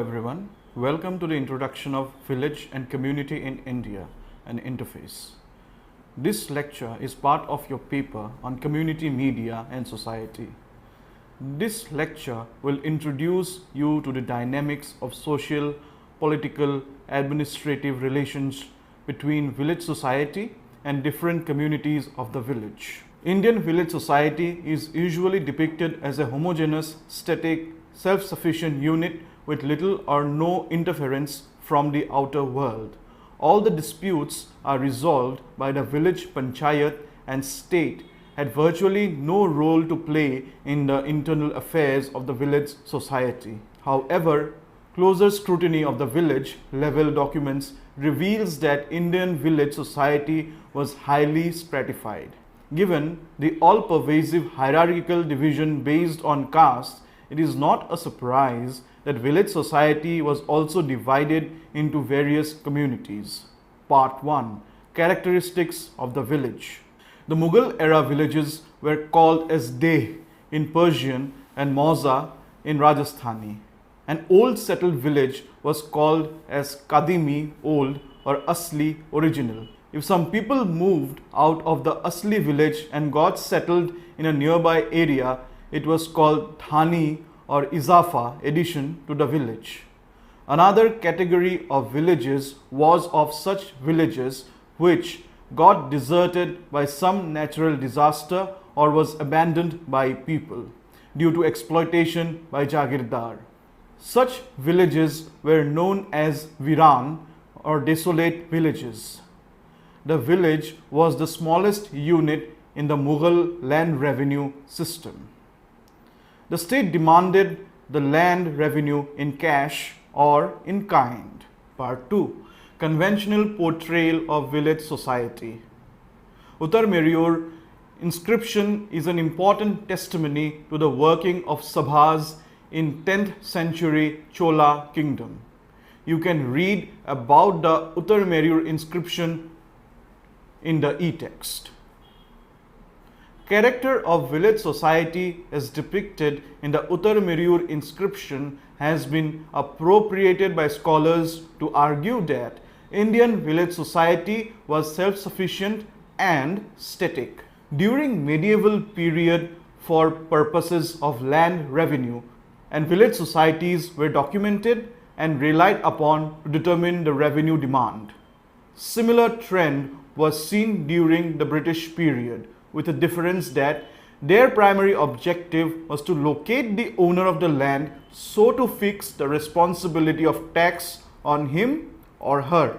everyone, welcome to the introduction of Village and Community in India, an interface. This lecture is part of your paper on community media and society. This lecture will introduce you to the dynamics of social, political, administrative relations between village society and different communities of the village. Indian village society is usually depicted as a homogeneous, static, self-sufficient unit with little or no interference from the outer world. All the disputes are resolved by the village panchayat, and state had virtually no role to play in the internal affairs of the village society. However, closer scrutiny of the village level documents reveals that Indian village society was highly stratified. Given the all-pervasive hierarchical division based on caste, it is not a surprise that village society was also divided into various communities. Part 1. Characteristics of the village. The Mughal era villages were called as Deh in Persian and Mauza in Rajasthani. An old settled village was called as Kadimi, old, or Asli, original. If some people moved out of the Asli village and got settled in a nearby area, it was called Thani or Izafa, addition to the village. Another category of villages was of such villages which got deserted by some natural disaster or was abandoned by people due to exploitation by Jagirdar. Such villages were known as Viran or desolate villages. The village was the smallest unit in the Mughal land revenue system. The state demanded the land revenue in cash or in kind. Part 2. Conventional portrayal of village society. Uttar Merur inscription is an important testimony to the working of sabhas in 10th century Chola kingdom. You can read about the Uttar Merur inscription in the e-text. Character of village society as depicted in the Uttar Merur inscription has been appropriated by scholars to argue that Indian village society was self-sufficient and static. During medieval period, for purposes of land revenue, and village societies were documented and relied upon to determine the revenue demand. Similar trend was seen during the British period, with the difference that their primary objective was to locate the owner of the land so to fix the responsibility of tax on him or her.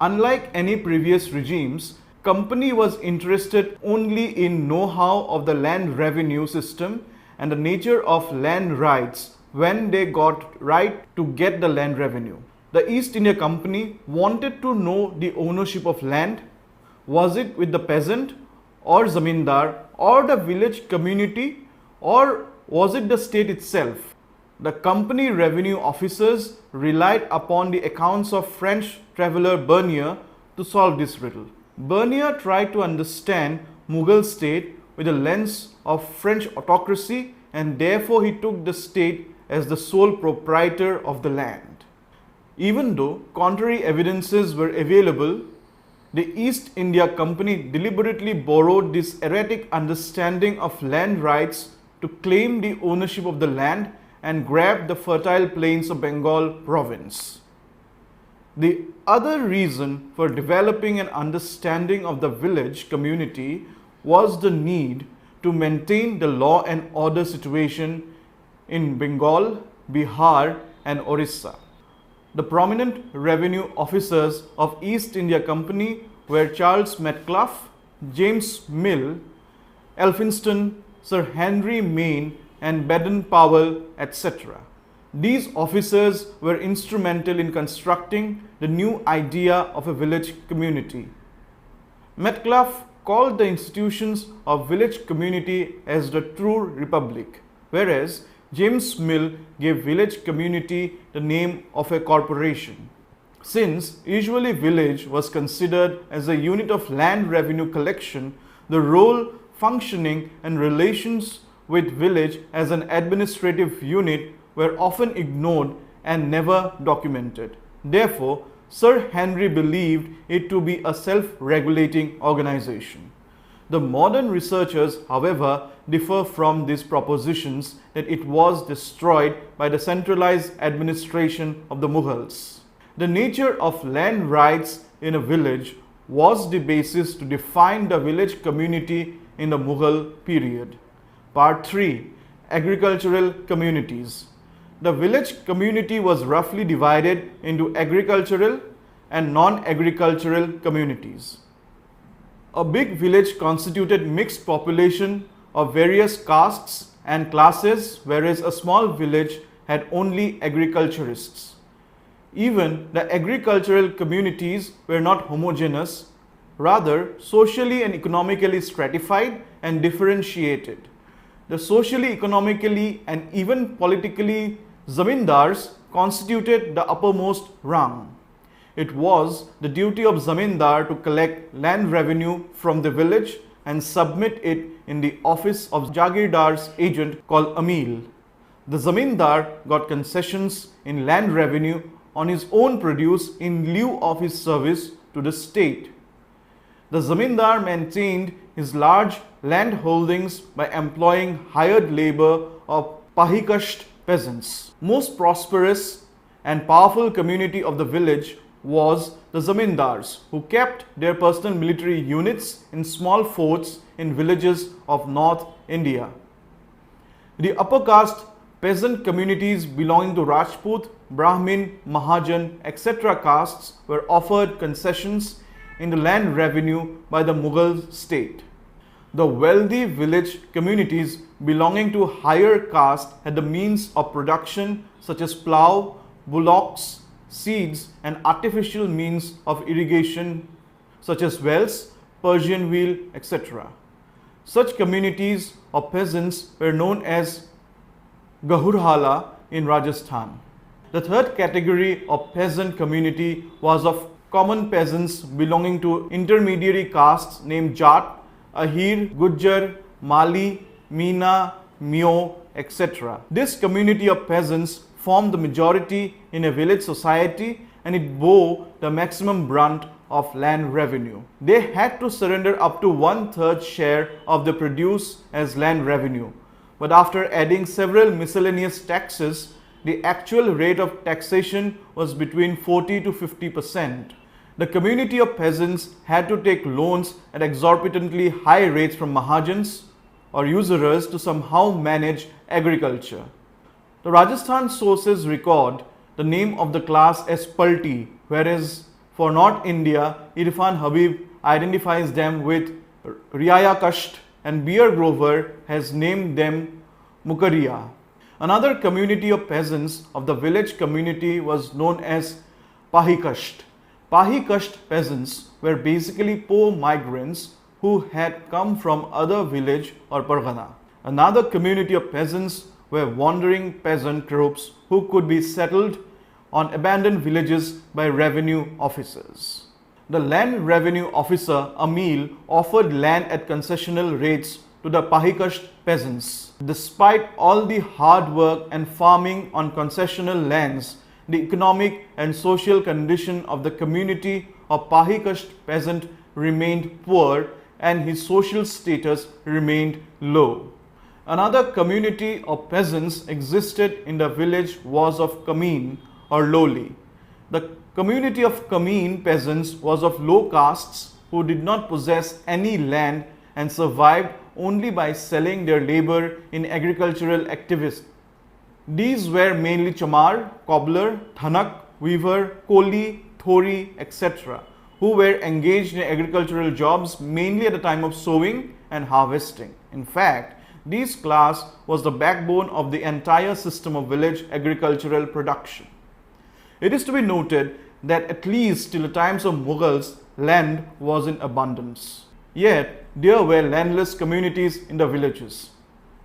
Unlike any previous regimes, company was interested only in know-how of the land revenue system and the nature of land rights when they got right to get the land revenue. The East India Company wanted to know the ownership of land. Was it with the peasant or zamindar or the village community, or was it the state itself? The company revenue officers relied upon the accounts of French traveller Bernier to solve this riddle. Bernier tried to understand Mughal state with the lens of French autocracy, and therefore he took the state as the sole proprietor of the land. Even though contrary evidences were available, the East India Company deliberately borrowed this erratic understanding of land rights to claim the ownership of the land and grab the fertile plains of Bengal province. The other reason for developing an understanding of the village community was the need to maintain the law and order situation in Bengal, Bihar and Orissa. The prominent revenue officers of East India Company were Charles Metcalfe, James Mill, Elphinston, Sir Henry Maine and Baden-Powell, etc. These officers were instrumental in constructing the new idea of a village community. Metcalfe called the institutions of village community as the true republic, whereas James Mill gave village community the name of a corporation. Since usually village was considered as a unit of land revenue collection, the role, functioning and relations with village as an administrative unit were often ignored and never documented. Therefore, Sir Henry believed it to be a self-regulating organization. The modern researchers, however, differ from these propositions that it was destroyed by the centralized administration of the Mughals. The nature of land rights in a village was the basis to define the village community in the Mughal period. Part 3. Agricultural communities. The village community was roughly divided into agricultural and non-agricultural communities. A big village constituted mixed population of various castes and classes, whereas a small village had only agriculturists. Even the agricultural communities were not homogeneous, rather socially and economically stratified and differentiated. The socially, economically and even politically zamindars constituted the uppermost rung. It was the duty of zamindar to collect land revenue from the village and submit it in the office of Jagirdar's agent called Amil. The zamindar got concessions in land revenue on his own produce in lieu of his service to the state. The zamindar maintained his large land holdings by employing hired labor of pahikasht peasants. Most prosperous and powerful community of the village was the zamindars, who kept their personal military units in small forts in villages of North India. The upper caste peasant communities belonging to Rajput, Brahmin, Mahajan, etc. castes were offered concessions in the land revenue by the Mughal state. The wealthy village communities belonging to higher caste had the means of production such as plough, bullocks, seeds and artificial means of irrigation such as wells, Persian wheel, etc. Such communities of peasants were known as Gahurhala in Rajasthan. The third category of peasant community was of common peasants belonging to intermediary castes named Jat, Ahir, Gujjar, Mali, Meena, Mio, etc. This community of peasants formed the majority in a village society and it bore the maximum brunt of land revenue. They had to surrender up to 1/3 share of the produce as land revenue. But after adding several miscellaneous taxes, the actual rate of taxation was between 40 to 50%. The community of peasants had to take loans at exorbitantly high rates from Mahajans or usurers to somehow manage agriculture. The Rajasthan sources record the name of the class as Palti, whereas for North India, Irfan Habib identifies them with Riaya Kasht and Beer Grover has named them Mukariya. Another community of peasants of the village community was known as Pahikasht. Pahikasht peasants were basically poor migrants who had come from other village or pargana. Another community of peasants were wandering peasant groups who could be settled on abandoned villages by revenue officers. The land revenue officer Amil offered land at concessional rates to the Pahikasht peasants. Despite all the hard work and farming on concessional lands, the economic and social condition of the community of Pahikasht peasant remained poor and his social status remained low. Another community of peasants existed in the village was of Kameen or Loli. The community of Kameen peasants was of low castes who did not possess any land and survived only by selling their labor in agricultural activities. These were mainly chamar, cobbler, thanak, weaver, koli, thori, etc., who were engaged in agricultural jobs mainly at the time of sowing and harvesting. In fact, this class was the backbone of the entire system of village agricultural production. It is to be noted that at least till the times of Mughals, land was in abundance. Yet, there were landless communities in the villages.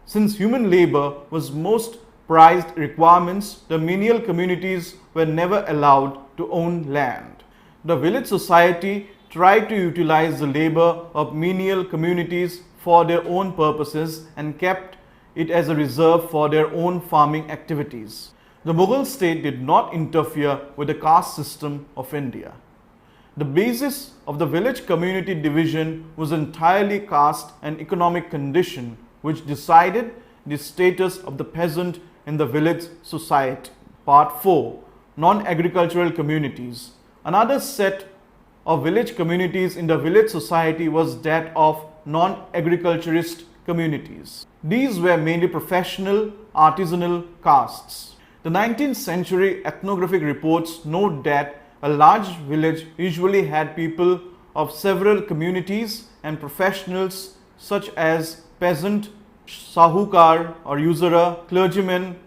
Since human labor was most prized requirements, the menial communities were never allowed to own land. The village society tried to utilize the labor of menial communities for their own purposes and kept it as a reserve for their own farming activities. The Mughal state did not interfere with the caste system of India. The basis of the village community division was entirely caste and economic condition, which decided the status of the peasant in the village society. Part 4. Non-agricultural communities. Another set of village communities in the village society was that of non-agriculturist communities. These were mainly professional, artisanal castes. The 19th century ethnographic reports note that a large village usually had people of several communities and professionals such as peasant, sahukar or usurer, clergyman,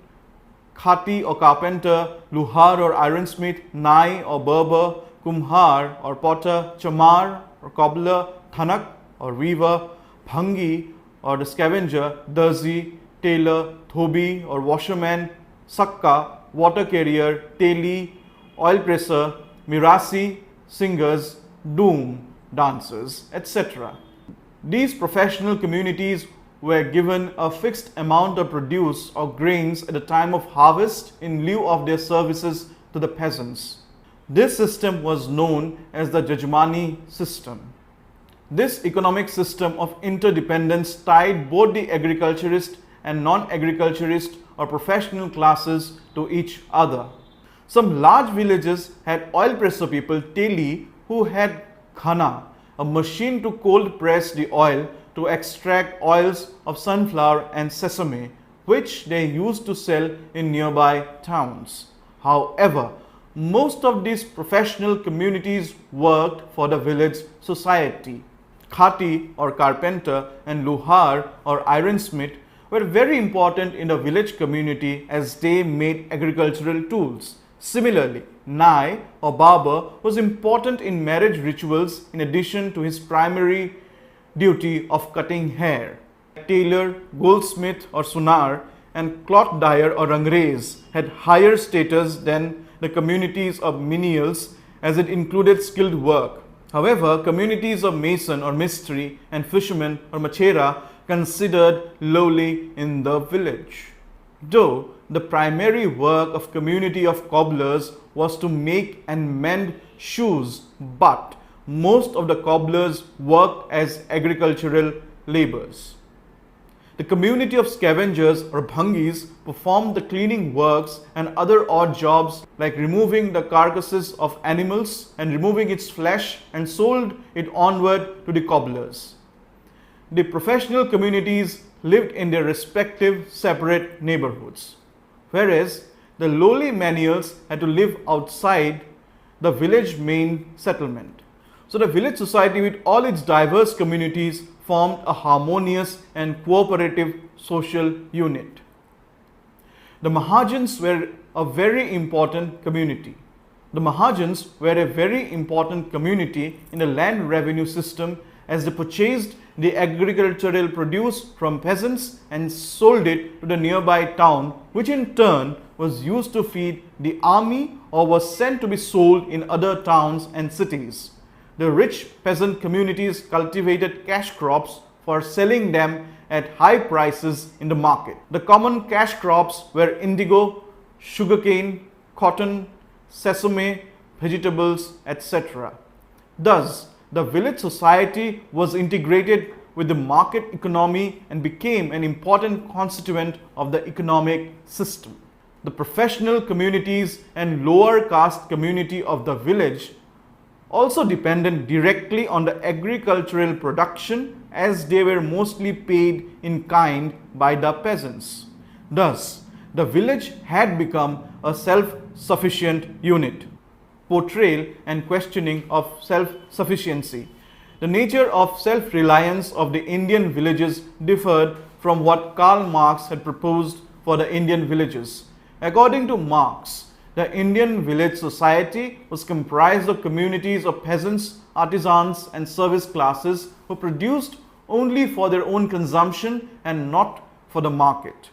khati or carpenter, luhar or ironsmith, nai or berber, kumhar or potter, chamar or cobbler, thanak or weaver, bhangi or the scavenger, darzi, tailor, thobi or washerman, sakka, water carrier, teli, oil presser, mirasi, singers, doom, dancers, etc. These professional communities were given a fixed amount of produce or grains at the time of harvest in lieu of their services to the peasants. This system was known as the Judgemani System. This economic system of interdependence tied both the agriculturist and non-agriculturist or professional classes to each other. Some large villages had oil presser people, teli, who had khana, a machine to cold press the oil to extract oils of sunflower and sesame, which they used to sell in nearby towns. However, most of these professional communities worked for the village society. Khati or carpenter and luhar or ironsmith were very important in the village community as they made agricultural tools. Similarly, nai or barber was important in marriage rituals in addition to his primary duty of cutting hair. Tailor, goldsmith or sunar and cloth dyer or rangrez had higher status than the communities of menials as it included skilled work. However, communities of mason or mistri and fishermen or machera considered lowly in the village. Though the primary work of community of cobblers was to make and mend shoes, but most of the cobblers worked as agricultural laborers. The community of scavengers or bhangis performed the cleaning works and other odd jobs like removing the carcasses of animals and removing its flesh and sold it onward to the cobblers. The professional communities lived in their respective separate neighborhoods, whereas the lowly menials had to live outside the village main settlement. So the village society with all its diverse communities formed a harmonious and cooperative social unit. The Mahajans were a very important community. The Mahajans were a very important community in the land revenue system as they purchased the agricultural produce from peasants and sold it to the nearby town, which in turn was used to feed the army or was sent to be sold in other towns and cities. The rich peasant communities cultivated cash crops for selling them at high prices in the market. The common cash crops were indigo, sugarcane, cotton, sesame, vegetables, etc. Thus, the village society was integrated with the market economy and became an important constituent of the economic system. The professional communities and lower caste community of the village also depended directly on the agricultural production as they were mostly paid in kind by the peasants. Thus, the village had become a self-sufficient unit. Portrayal and questioning of self-sufficiency. The nature of self-reliance of the Indian villages differed from what Karl Marx had proposed for the Indian villages. According to Marx, the Indian village society was comprised of communities of peasants, artisans and service classes who produced only for their own consumption and not for the market.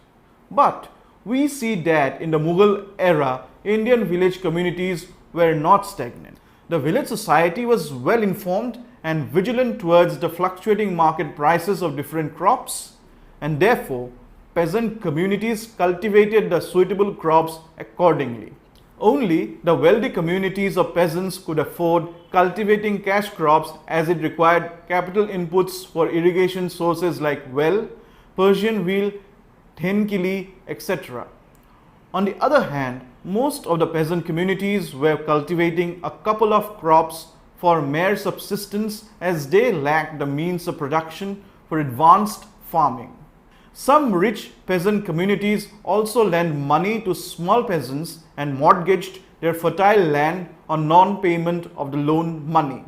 But we see that in the Mughal era, Indian village communities were not stagnant. The village society was well informed and vigilant towards the fluctuating market prices of different crops, and therefore peasant communities cultivated the suitable crops accordingly. Only the wealthy communities of peasants could afford cultivating cash crops, as it required capital inputs for irrigation sources like well, Persian wheel, Thenkili, etc. On the other hand, most of the peasant communities were cultivating a couple of crops for mere subsistence, as they lacked the means of production for advanced farming. Some rich peasant communities also lent money to small peasants and mortgaged their fertile land on non-payment of the loan money.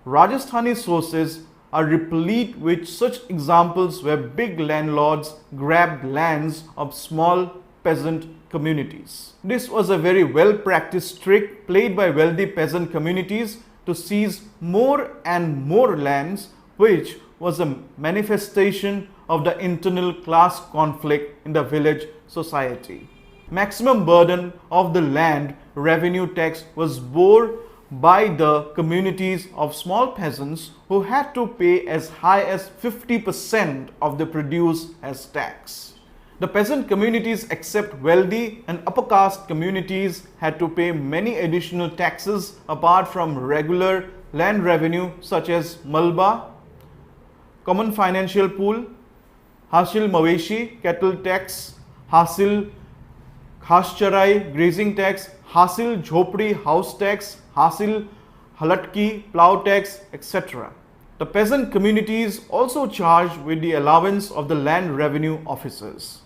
Rajasthani sources are replete with such examples where big landlords grabbed lands of small peasant communities. This was a very well-practiced trick played by wealthy peasant communities to seize more and more lands, which was a manifestation of the internal class conflict in the village society. Maximum burden of the land revenue tax was borne by the communities of small peasants, who had to pay as high as 50% of the produce as tax. The peasant communities, except wealthy and upper caste communities, had to pay many additional taxes apart from regular land revenue such as Malba, Common Financial Pool, Hasil Maweshi, Cattle Tax, Hasil Khascharai, Grazing Tax, Hasil Jhopri, House Tax, Hasil Halatki, Plough Tax, etc. The peasant communities also charged with the allowance of the land revenue officers.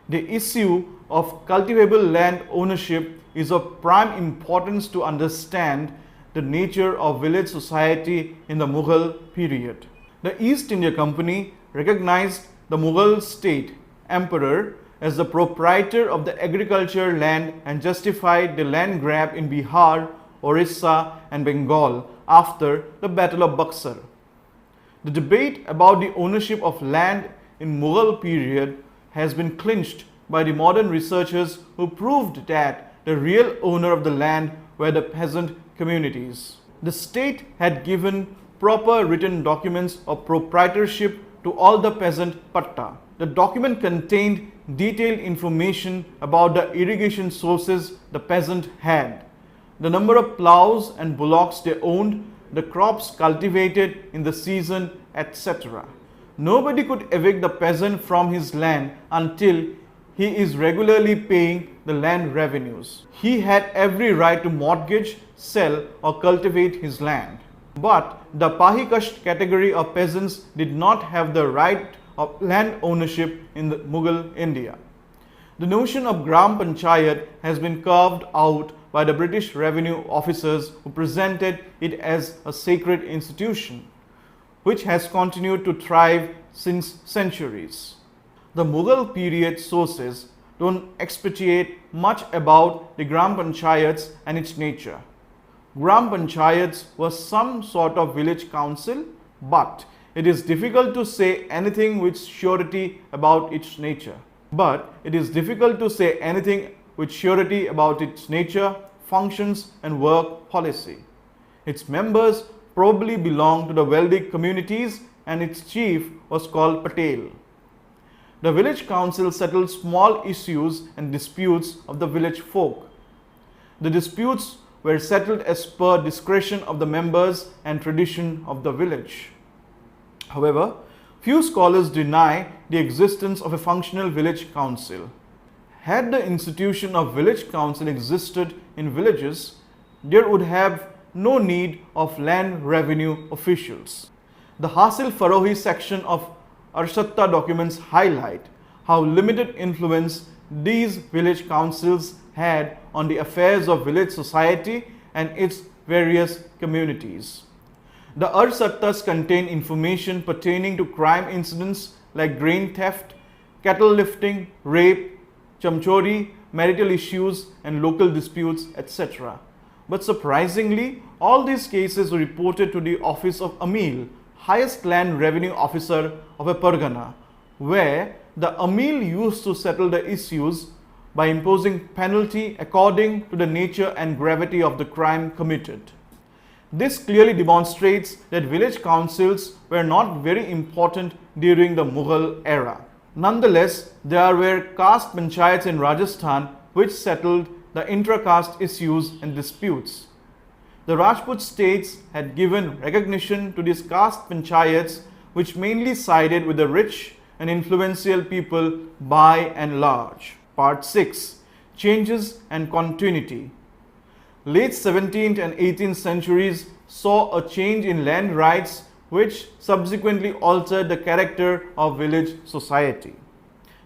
The issue of cultivable land ownership is of prime importance to understand the nature of village society in the Mughal period. The East India Company recognized the Mughal state emperor as the proprietor of the agricultural land and justified the land grab in Bihar, Orissa and Bengal after the Battle of Buxar. The debate about the ownership of land in Mughal period has been clinched by the modern researchers, who proved that the real owner of the land were the peasant communities. The state had given proper written documents of proprietorship to all the peasant patta. The document contained detailed information about the irrigation sources the peasant had, the number of ploughs and bullocks they owned, the crops cultivated in the season, etc. Nobody could evict the peasant from his land until he is regularly paying the land revenues. He had every right to mortgage, sell or cultivate his land. But the Pahikasht category of peasants did not have the right of land ownership in the Mughal India. The notion of Gram Panchayat has been carved out by the British revenue officers, who presented it as a sacred institution, which has continued to thrive since centuries. The Mughal period sources don't expatiate much about the Gram Panchayats and its nature. Gram Panchayats was some sort of village council, but it is difficult to say anything with surety about its nature. Functions and work policy. Its members probably belonged to the wealthy communities, and its chief was called Patel. The village council settled small issues and disputes of the village folk. The disputes were settled as per discretion of the members and tradition of the village. However, few scholars deny the existence of a functional village council. Had the institution of village council existed in villages, there would have no need of land revenue officials. The Hasil Farohi section of Arshatta documents highlight how limited influence these village councils had on the affairs of village society and its various communities. The Arshattas contain information pertaining to crime incidents like grain theft, cattle lifting, rape, chamchori, marital issues and local disputes, etc. But surprisingly, all these cases were reported to the office of Amil, highest land revenue officer of a Pargana, where the Amil used to settle the issues by imposing penalty according to the nature and gravity of the crime committed. This clearly demonstrates that village councils were not very important during the Mughal era. Nonetheless, there were caste panchayats in Rajasthan which settled the intra-caste issues and disputes. The Rajput states had given recognition to these caste panchayats, which mainly sided with the rich and influential people by and large. Part 6. Changes and Continuity. Late 17th and 18th centuries saw a change in land rights which subsequently altered the character of village society.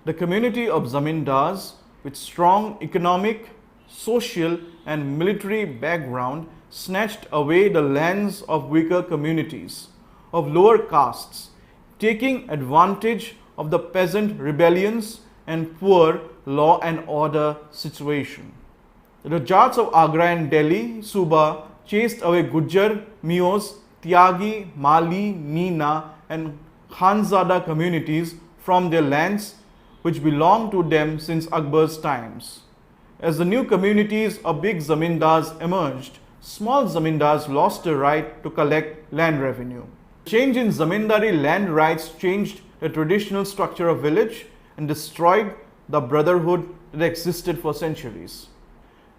The community of zamindars with strong economic, social and military background snatched away the lands of weaker communities of lower castes, taking advantage of the peasant rebellions and poor law and order situation. The Rajats of Agra and Delhi, Suba, chased away Gujjar, Mios, Tyagi, Mali, Meena and Khanzada communities from their lands which belonged to them since Akbar's times. As the new communities of big zamindars emerged, small zamindars lost the right to collect land revenue. Change in zamindari land rights changed the traditional structure of village and destroyed the brotherhood that existed for centuries.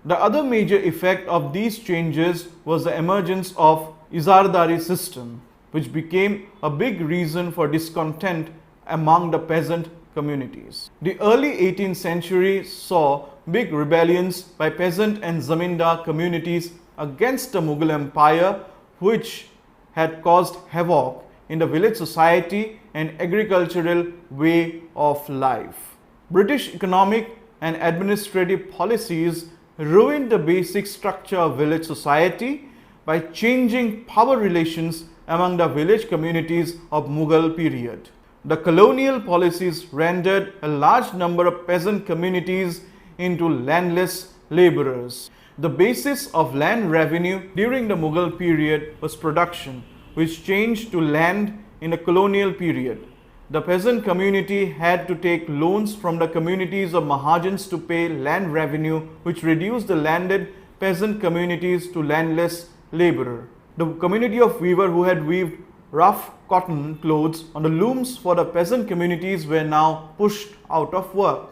The other major effect of these changes was the emergence of Judgemani System, which became a big reason for discontent among the peasant communities. The early 18th century saw big rebellions by peasant and zamindar communities against the Mughal Empire, which had caused havoc in the village society and agricultural way of life. British economic and administrative policies ruined the basic structure of village society by changing power relations among the village communities of Mughal period. The colonial policies rendered a large number of peasant communities into landless laborers. The basis of land revenue during the Mughal period was production, which changed to land in the colonial period. The peasant community had to take loans from the communities of Mahajans to pay land revenue, which reduced the landed peasant communities to landless laborer. The community of weaver who had weaved rough cotton clothes on the looms for the peasant communities were now pushed out of work.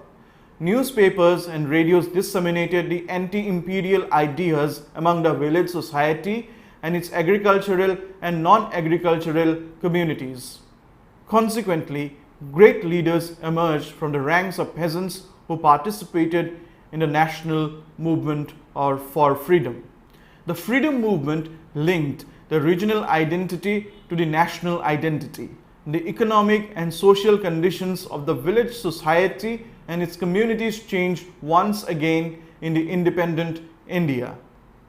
Newspapers and radios disseminated the anti-imperial ideas among the village society and its agricultural and non-agricultural communities. Consequently, great leaders emerged from the ranks of peasants who participated in the national movement or for freedom. The freedom movement linked the regional identity to the national identity. The economic and social conditions of the village society and its communities changed once again in the independent India.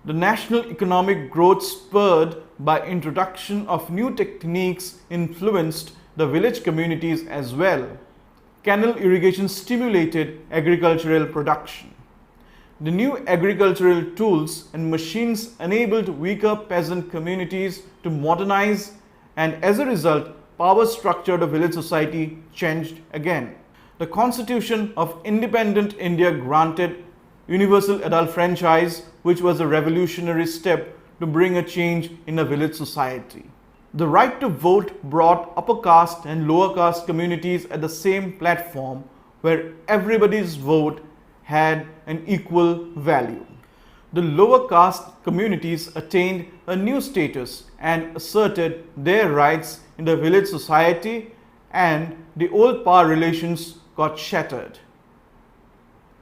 The national economic growth spurred by introduction of new techniques influenced the village communities as well. Canal irrigation stimulated agricultural production. The new agricultural tools and machines enabled weaker peasant communities to modernize, and as a result, power structure of the village society changed again. The Constitution of Independent India granted universal adult franchise, which was a revolutionary step to bring a change in the village society. The right to vote brought upper caste and lower caste communities at the same platform, where everybody's vote had an equal value. The lower caste communities attained a new status and asserted their rights in the village society, and the old power relations got shattered.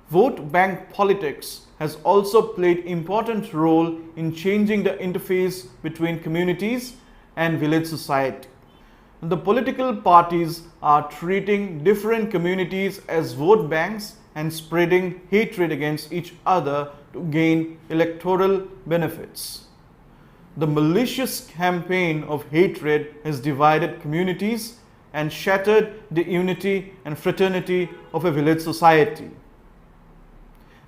Vote bank politics has also played an important role in changing the interface between communities and village society. The political parties are treating different communities as vote banks and spreading hatred against each other to gain electoral benefits. The malicious campaign of hatred has divided communities and shattered the unity and fraternity of a village society.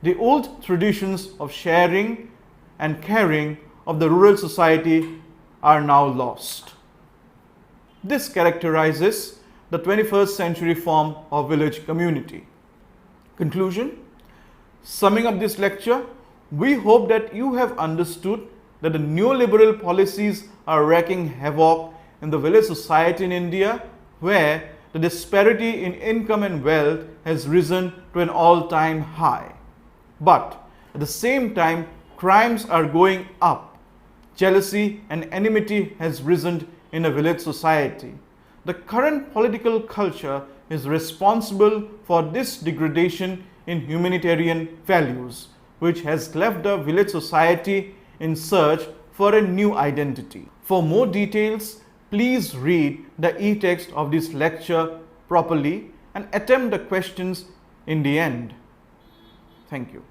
The old traditions of sharing and caring of the rural society are now lost. This characterizes the 21st century form of village community. Conclusion. Summing up this lecture, we hope that you have understood that the neoliberal policies are wreaking havoc in the village society in India, where the disparity in income and wealth has risen to an all-time high. But at the same time, crimes are going up. Jealousy and enmity has risen in a village society. The current political culture is responsible for this degradation in humanitarian values, which has left the village society in search for a new identity. For more details, please read the e-text of this lecture properly and attempt the questions in the end. Thank you.